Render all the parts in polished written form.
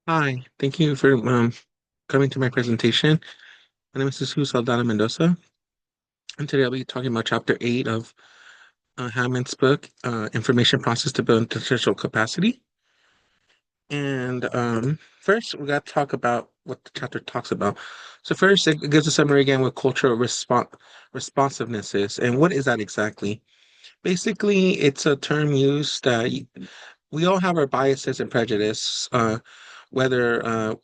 Hi, thank you for coming to my presentation. My name is Jesus Saldana Mendoza, and today I'll be talking about Chapter 8 of Hammond's book, Information Process to Build Intellectual Capacity. And first, we got to talk about what the chapter talks about. So first, it gives a summary again what cultural responsiveness is, and what is that exactly? Basically, it's a term used that we all have our biases and prejudice, whether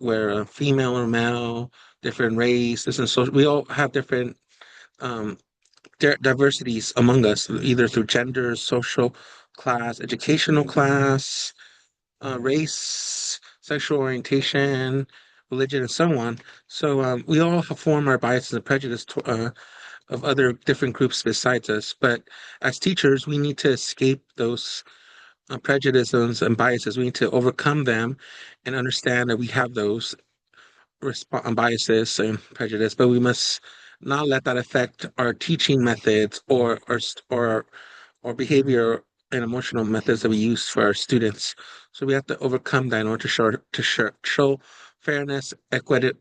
we're female or male, different race, different social. We all have different um, diversities among us, either through gender, social class, educational class, race, sexual orientation, religion, and so on. So we all form our biases and prejudice of other different groups besides us. But as teachers, we need to escape those prejudices and biases. We need to overcome them and understand that we have those biases and prejudice, but we must not let that affect our teaching methods or behavior and emotional methods that we use for our students. So we have to overcome that in order to show fairness, equity,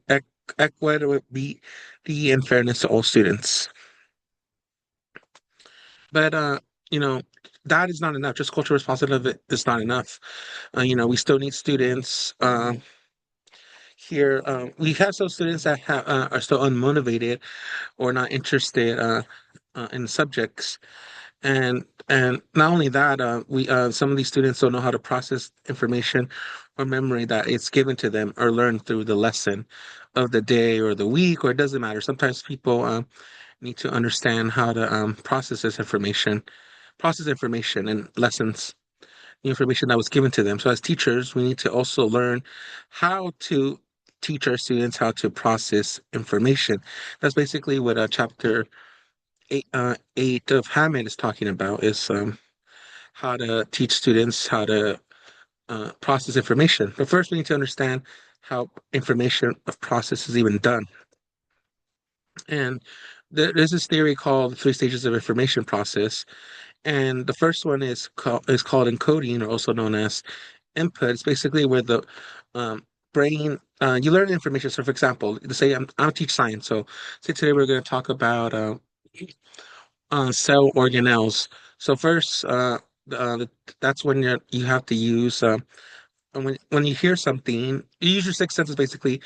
and fairness to all students. But you know, that is not enough. Just cultural responsibility is not enough. We still need students. Here, we have some students that are still unmotivated or not interested in subjects, and not only that, we some of these students don't know how to process information or memory that it's given to them or learned through the lesson of the day or the week, or it doesn't matter. Sometimes people need to understand how to process information and lessons, the information that was given to them. So as teachers, we need to also learn how to teach our students how to process information. That's basically what chapter 8 of Hammond is talking about, is how to teach students how to process information. But first, we need to understand how information of process is even done. And there's this theory called the three stages of information process. And the first one is called encoding, or also known as input. It's basically where the um, brain you learn information. So, for example, to say I'm teach science. So, say today we're going to talk about cell organelles. So first, that's when you have to use and when you hear something, you use your sixth senses basically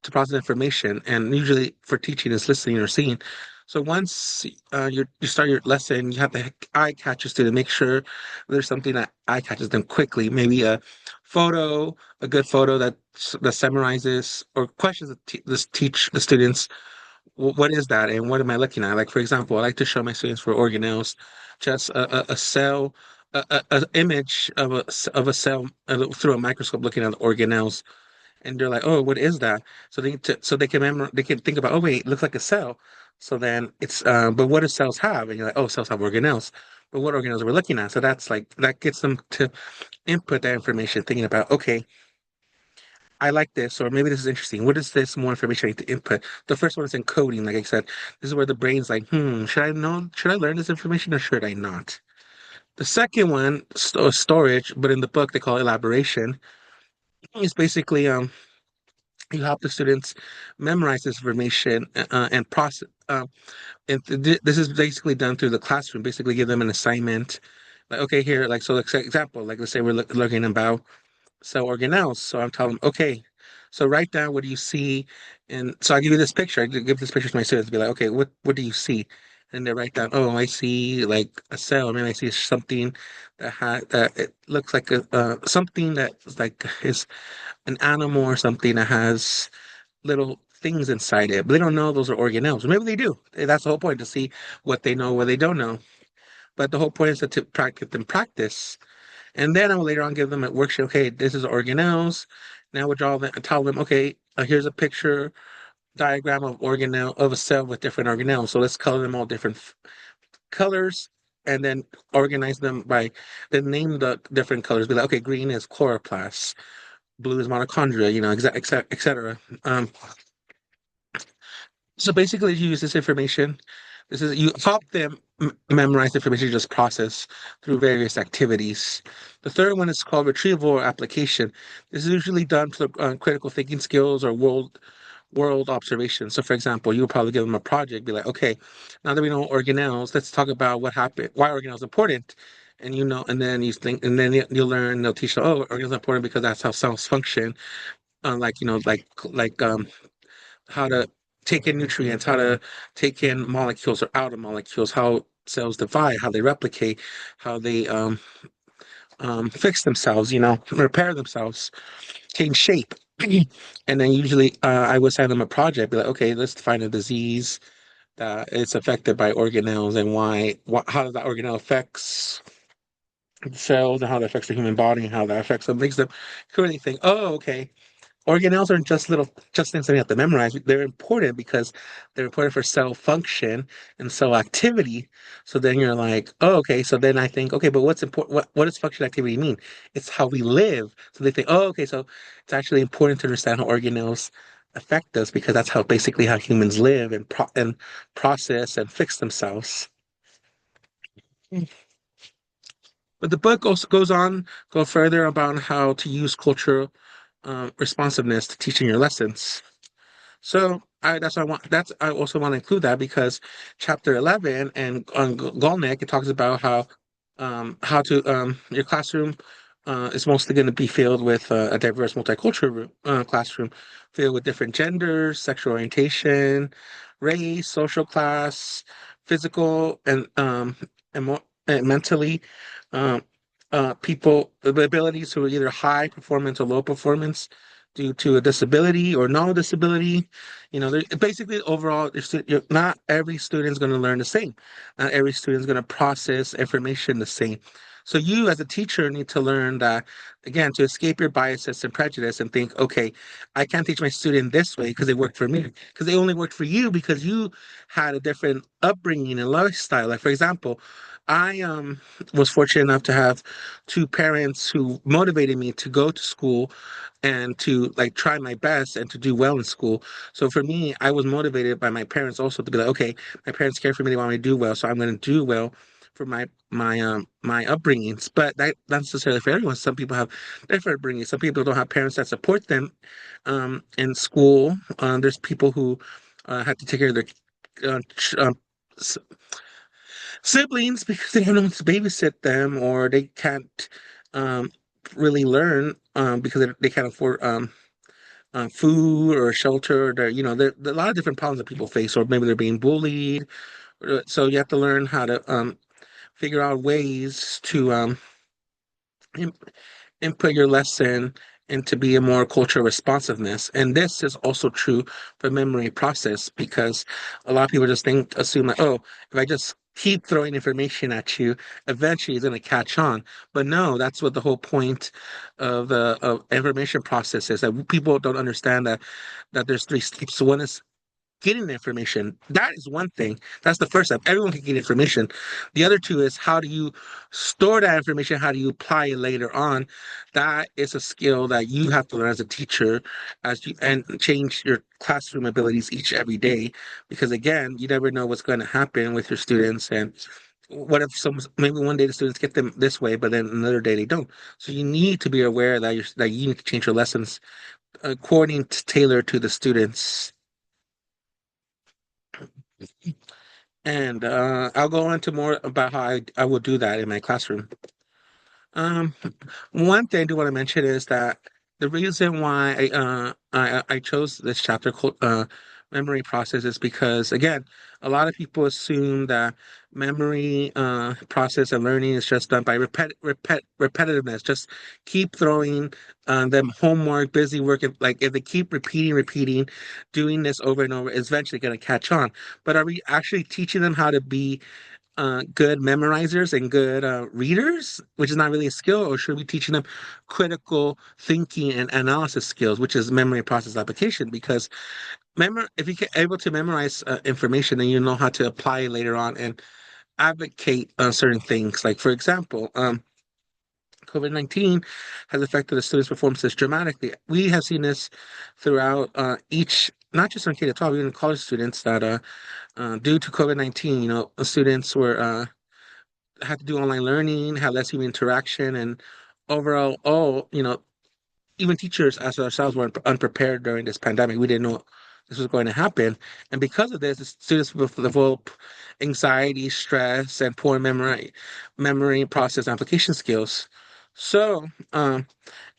to process information, and usually for teaching is listening or seeing. So once you start your lesson, you have to eye catch a student, make sure there's something that eye catches them quickly. Maybe photo, a good photo that summarizes or questions teach the students what is that and what am I looking at? Like, for example, I like to show my students for organelles just a cell, image of of a cell through a microscope looking at the organelles, and they're like, "Oh, what is that?" So they can they can think about, "Oh, wait, it looks like a cell." So then it's, but what do cells have? And you're like, "Oh, cells have organelles." But what organelles are we looking at? So that's like that gets them to input that information, thinking about, okay, I like this, or maybe this is interesting. What is this more information I need to input? The first one is encoding, like I said. This is where the brain's like, should I learn this information or should I not? The second one, storage, but in the book they call it elaboration, is basically you help the students memorize this information and process. This is basically done through the classroom. Basically, give them an assignment. Like, okay, here, like, so, like, example, like, let's say we're looking about cell organelles. So I'm telling them, okay, so write down what do you see, and so I give you this picture. I give this picture to my students, be like, okay, what do you see? And they write down, oh, I see like a cell. Maybe I see something that it looks like a something that is an animal or something that has little things inside it, but they don't know those are organelles. Maybe they do. That's the whole point, to see what they know, what they don't know. But the whole point is to practice them practice, and then I will later on give them a worksheet. Okay, this is organelles. Now we'll draw them and tell them, okay, here's a picture diagram of organelle of a cell with different organelles. So let's color them all different colors, and then organize them by then name the different colors. Be like, okay, green is chloroplast, blue is mitochondria, etc. So basically, you use this information. This is you help them memorize information, just process through various activities. The third one is called retrieval or application. This is usually done for critical thinking skills or world observation. So, for example, you would probably give them a project, be like, okay, now that we know organelles, let's talk about what happened, why organelles important. And and then you think, and then you'll learn, they'll teach you, oh, organelles are important because that's how cells function. Like, how to take in nutrients, how to take in molecules or out of molecules, how cells divide, how they replicate, how they fix themselves, repair themselves, change shape. And then usually I would send them a project, be like, okay, let's find a disease that is affected by organelles and how does that organelle affects the cells and how that affects the human body and how that affects them, makes them really think, oh, okay, organelles aren't just things that we have to memorize. They're important because they're important for cell function and cell activity. So then you're like, oh, okay. So then I think, okay, but what's important? What does function activity mean? It's how we live. So they think, oh, okay. So it's actually important to understand how organelles affect us because that's how basically how humans live and process and fix themselves. But the book also go further about how to use cultural responsiveness to teaching your lessons. So I also want to include that because chapter 11 and on Golnick, it talks about how to your classroom is mostly going to be filled with a diverse multicultural classroom filled with different genders, sexual orientation, race, social class, physical and mentally um, people the abilities who are either high performance or low performance due to a disability or no disability. Basically overall, not every student is going to learn the same. Not every student is going to process information the same. So you as a teacher need to learn that, again, to escape your biases and prejudice and think, okay, I can't teach my student this way because they worked for me, because they only worked for you because you had a different upbringing and lifestyle. Like, for example, I was fortunate enough to have two parents who motivated me to go to school and to like try my best and to do well in school. So for me, I was motivated by my parents also to be like, okay, my parents care for me, they want me to do well, so I'm going to do well for my upbringings. But that not necessarily for everyone. Some people have different upbringings. Some people don't have parents that support them in school. There's people who have to take care of their s- siblings because they have no one to babysit them, or they can't um, really learn because they can't afford food or shelter. There are a lot of different problems that people face, or maybe they're being bullied. So you have to learn how to figure out ways to im- input your lesson and to be a more cultural responsiveness. And this is also true for memory process because a lot of people just assume that, oh, if I just keep throwing information at you, eventually it's going to catch on. But no, that's what the whole point of the of information process is, that people don't understand that there's three steps. One is getting the information. That is one thing. That's the first step. Everyone can get information. The other two is how do you store that information? How do you apply it later on? That is a skill that you have to learn as a teacher as you and change your classroom abilities each every day. Because again, you never know what's going to happen with your students, and what if maybe one day the students get them this way, but then another day they don't. So you need to be aware that you need to change your lessons according to tailor to the students. And I'll go into more about how I will do that in my classroom. Um, One thing I do want to mention is that the reason why I chose this chapter called memory process is because, again, a lot of people assume that memory process and learning is just done by repetitiveness. Just keep throwing them homework, busy work. Like if they keep repeating, doing this over and over, it's eventually going to catch on. But are we actually teaching them how to be good memorizers and good readers, which is not really a skill, or should we be teaching them critical thinking and analysis skills, which is memory process application? Because if you're able to memorize information, then you know how to apply it later on and advocate certain things. Like, for example, COVID-19 has affected the students' performances dramatically. We have seen this throughout not just on K-12, even college students that due to COVID-19, students were had to do online learning, had less human interaction, and overall, even teachers as ourselves were unprepared during this pandemic. We didn't know this was going to happen, and because of this, the students will develop anxiety, stress, and poor memory process application skills. So,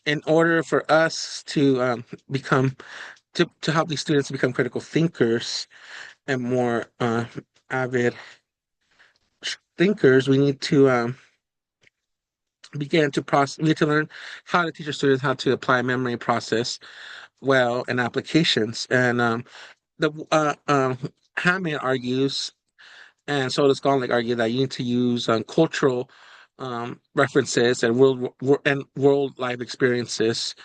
in order for us to become to help these students become critical thinkers and more avid thinkers, we need to we need to learn how to teach our students how to apply memory process well in applications. And the Hammond argues, and so does Skolnick argue that you need to use cultural references and world life experiences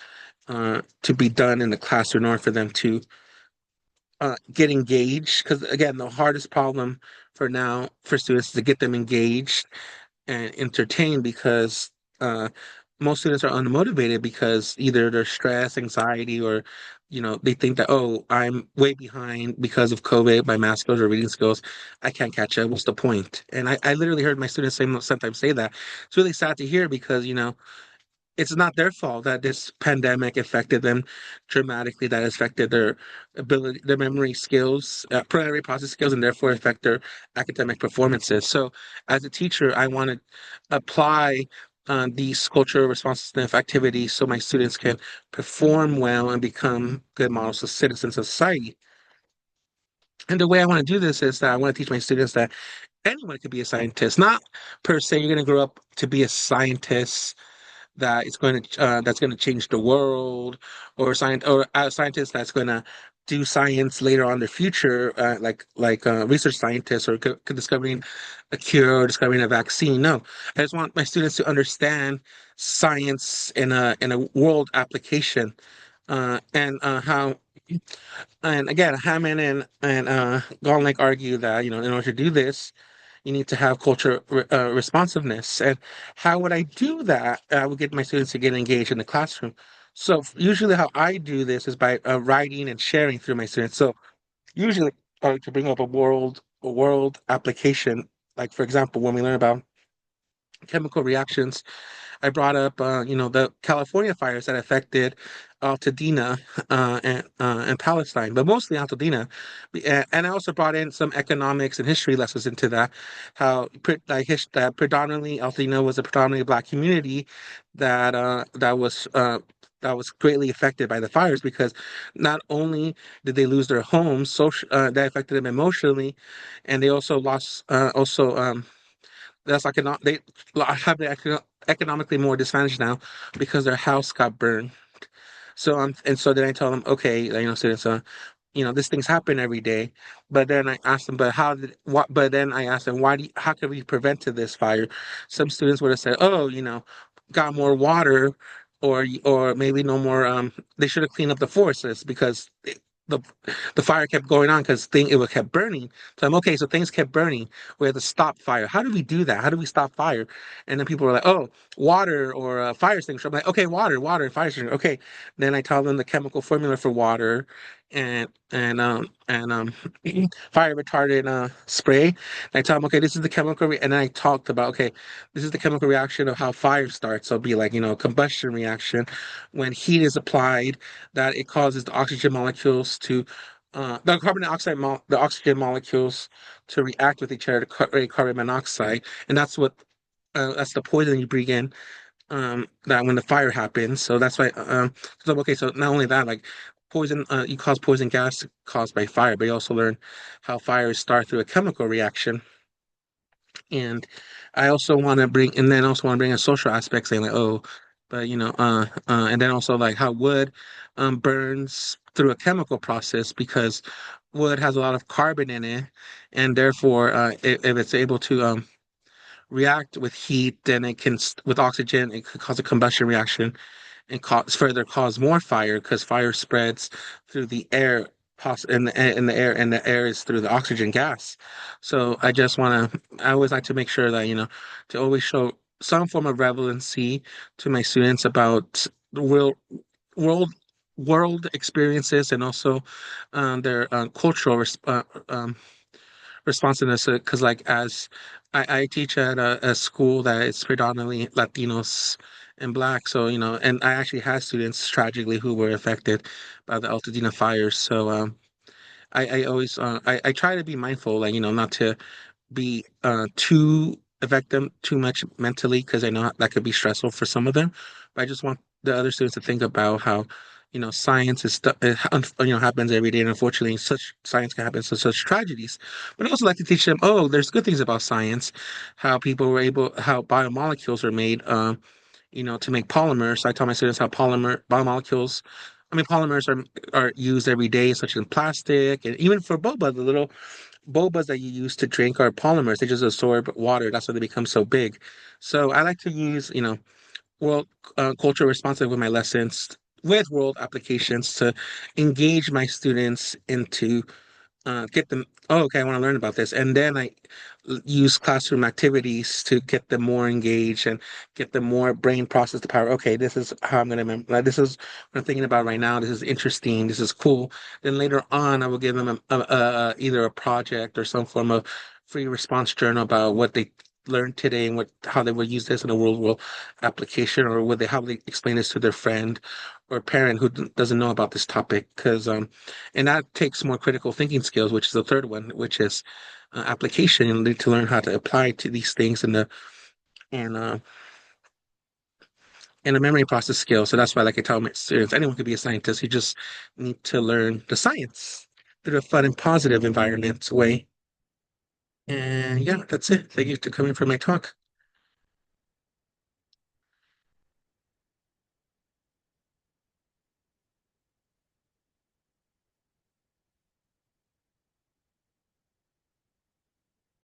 to be done in the classroom in order for them to get engaged. Because again, the hardest problem for now for students is to get them engaged and entertained because most students are unmotivated because either they're stressed, anxiety, or they think that, oh, I'm way behind because of COVID, my math skills or reading skills. I can't catch up. What's the point? And I literally heard my students sometimes say that. It's really sad to hear because it's not their fault that this pandemic affected them dramatically, that affected their ability, their memory skills, primary process skills, and therefore affect their academic performances. So, as a teacher, I want to apply these cultural responsiveness activities so my students can perform well and become good models of citizens of society. And the way I want to do this is that I want to teach my students that anyone can be a scientist. Not per se, you're going to grow up to be a scientist that's going to change the world, or a scientist that's going to do science later on in the future, like research scientists or discovering a cure or discovering a vaccine. No, I just want my students to understand science in a world application, and how and again, Hammond and Golnick argue that in order to do this, you need to have culture responsiveness. And how would I do that? I would get my students to get engaged in the classroom. So usually, how I do this is by writing and sharing through my students. So usually, I like to bring up a world application. Like for example, when we learn about chemical reactions, I brought up, the California fires that affected Altadena and Palestine, but mostly Altadena. And I also brought in some economics and history lessons into that. That predominantly Altadena was a predominantly Black community that was greatly affected by the fires because not only did they lose their homes, that affected them emotionally, and they also lost also that's like they have the economically more disadvantaged now because their house got burned. And so then I told them, okay, students, this things happen every day. But then I asked them, but how did what? But then I asked them, how could we prevented this fire? Some students would have said, oh, got more water, or maybe no more. They should have cleaned up the forests because the the fire kept going on because it was kept burning. So I'm okay. So things kept burning. We had to stop fire. How do we do that? How do we stop fire? And then people were like, "Oh, water or a fire extinguisher." I'm like, "Okay, water, fire extinguisher." Okay. Then I tell them the chemical formula for water, and fire retardant spray. And I tell them, okay, this is the and then I talked about, okay, this is the chemical reaction of how fire starts. So it'll be like combustion reaction when heat is applied, that it causes the oxygen molecules to the oxygen molecules to react with each other to create carbon monoxide, and that's the poison you breathe in. That when the fire happens, so that's why. So okay, so not only that, like you cause poison gas caused by fire, but you also learn how fires start through a chemical reaction. And I also want to bring, and then also want to bring a social aspect, saying like, oh, but and then also like how wood burns through a chemical process because wood has a lot of carbon in it, and therefore, if it's able to react with heat, then with oxygen, it could cause a combustion reaction and further cause more fire because fire spreads through the air in the air, and the air is through the oxygen gas. So I always like to make sure that to always show some form of relevancy to my students about the world world experiences, and also their cultural responsiveness, because like as I teach at a school that is predominantly Latinos and Black. So, and I actually had students tragically who were affected by the Altadena fires. So, I always I try to be mindful, like, not to be too affect them too much mentally because I know that could be stressful for some of them. But I just want the other students to think about how, science is happens every day, and unfortunately, such science can happen to such tragedies. But I also like to teach them, oh, there's good things about science, how people were able, how biomolecules are made, to make polymers. So I tell my students how biomolecules. I mean, polymers are used every day, such as plastic, and even for boba, the little bobas that you use to drink are polymers. They just absorb water. That's why they become so big. So I like to use, world culture responsive with my lessons with world applications to engage my students into get them, oh, okay, I want to learn about this. And then I use classroom activities to get them more engaged and get them more brain process the power. Okay, this is how I'm going to remember. Like, this is what I'm thinking about right now. This is interesting. This is cool. Then later on, I will give them either a project or some form of free response journal about what they learned today and how they would use this in a real world application, or would they how they explain this to their friend or parent who doesn't know about this topic. Because and that takes more critical thinking skills, which is the third one, which is application. You need to learn how to apply to these things and uh, and a memory process skill. So that's why, like I tell my students, anyone could be a scientist. You just need to learn the science through a fun and positive environment way. And yeah, that's it. Thank you for coming for my talk.